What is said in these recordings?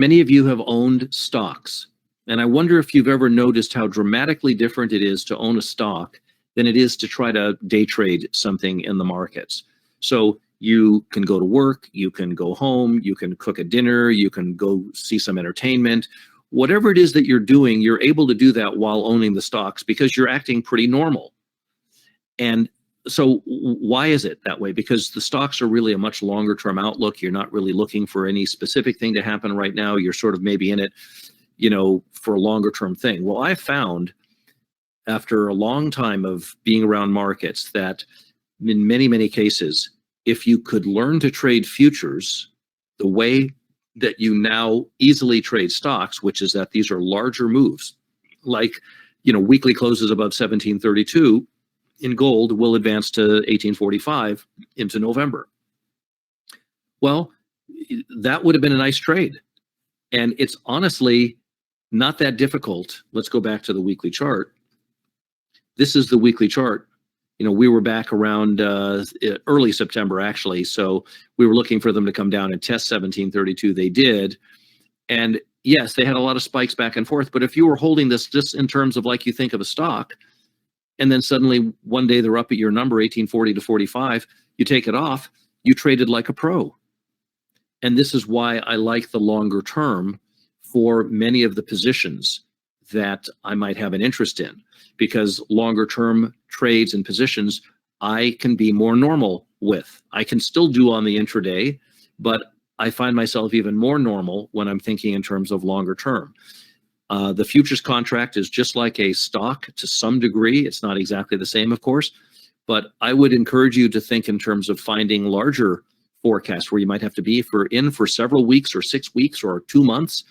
Many of you have owned stocks, and I wonder if you've ever noticed how dramatically different it is to own a stock than it is to try to day trade something in the markets. So you can go to work, you can go home, you can cook a dinner, you can go see some entertainment. Whatever it is that you're doing, you're able to do that while owning the stocks because you're acting pretty normal. And so why is it that way? Because the stocks are really a much longer term outlook. You're not really looking for any specific thing to happen right now. You're sort of maybe in it, for a longer term thing. Well, I found after a long time of being around markets that in many, many cases, if you could learn to trade futures the way that you now easily trade stocks, which is that these are larger moves, like, weekly closes above 1732 in gold will advance to 1845 into November. Well, that would have been a nice trade. And it's honestly not that difficult. Let's go back to the weekly chart. This is the weekly chart. We were back around early September, actually. So we were looking for them to come down and test 1732. They did. And yes, they had a lot of spikes back and forth. But if you were holding this just in terms of like you think of a stock, and then suddenly one day they're up at your number, 1840 to 45, you take it off, you traded like a pro. And this is why I like the longer term for many of the positions that I might have an interest in, because longer term trades and positions I can be more normal with. I can still do on the intraday, but I find myself even more normal when I'm thinking in terms of longer term. The futures contract is just like a stock to some degree. It's not exactly the same, of course, but I would encourage you to think in terms of finding larger forecasts where you might have to be for several weeks or 6 weeks or 2 months,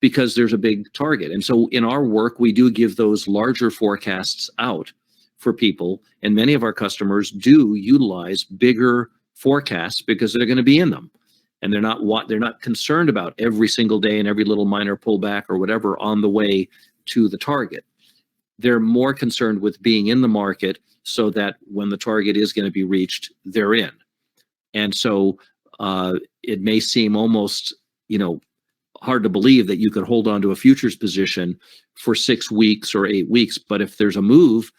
because there's a big target. And so in our work, we do give those larger forecasts out for people. And many of our customers do utilize bigger forecasts because they're going to be in them. And they're not concerned about every single day and every little minor pullback or whatever on the way to the target. They're more concerned with being in the market so that when the target is going to be reached, they're in. And so it may seem almost, hard to believe that you could hold on to a futures position for 6 weeks or 8 weeks. But if there's a move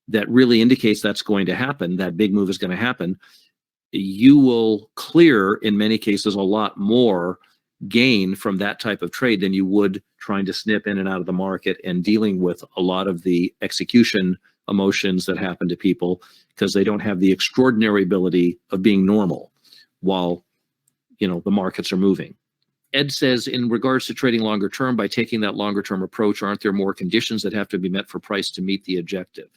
that really indicates that's going to happen, that big move is going to happen, you will clear, in many cases, a lot more gain from that type of trade than you would trying to snip in and out of the market and dealing with a lot of the execution emotions that happen to people because they don't have the extraordinary ability of being normal while, the markets are moving. Ed says, in regards to trading longer term, by taking that longer term approach, aren't there more conditions that have to be met for price to meet the objective?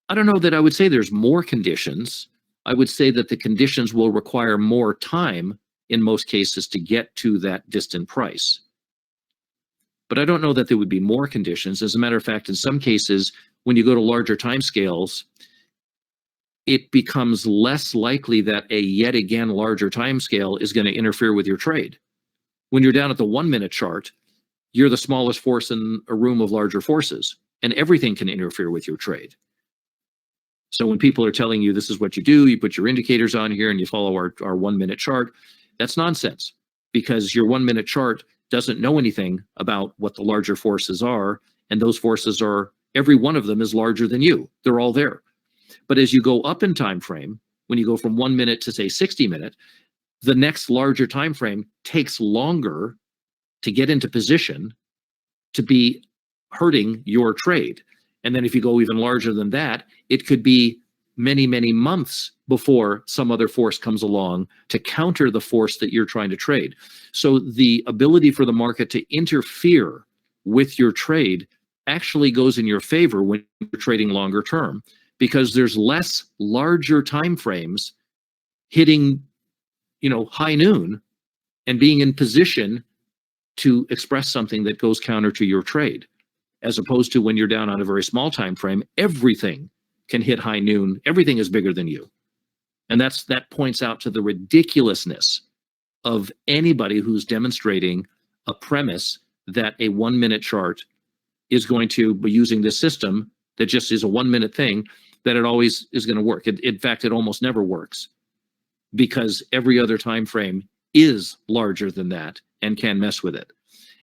I don't know that I would say there's more conditions. I would say that the conditions will require more time in most cases to get to that distant price. But I don't know that there would be more conditions. As a matter of fact, in some cases, when you go to larger timescales, it becomes less likely that a yet again larger timescale is going to interfere with your trade. When you're down at the 1 minute chart, you're the smallest force in a room of larger forces, and everything can interfere with your trade. So when people are telling you this is what you do, you put your indicators on here and you follow our 1 minute chart, that's nonsense, because your 1 minute chart doesn't know anything about what the larger forces are, and those forces are, every one of them is larger than you. They're all there. But as you go up in time frame, when you go from 1 minute to say 60 minute, the next larger time frame takes longer to get into position to be hurting your trade. And then if you go even larger than that, it could be many, many months before some other force comes along to counter the force that you're trying to trade. So the ability for the market to interfere with your trade actually goes in your favor when you're trading longer term, because there's less larger time frames hitting, high noon and being in position to express something that goes counter to your trade, as opposed to when you're down on a very small time frame, everything can hit high noon. Everything is bigger than you. And that points out to the ridiculousness of anybody who's demonstrating a premise that a 1 minute chart is going to be using this system that just is a 1 minute thing, that it always is going to work. In fact, it almost never works, because every other time frame is larger than that and can mess with it.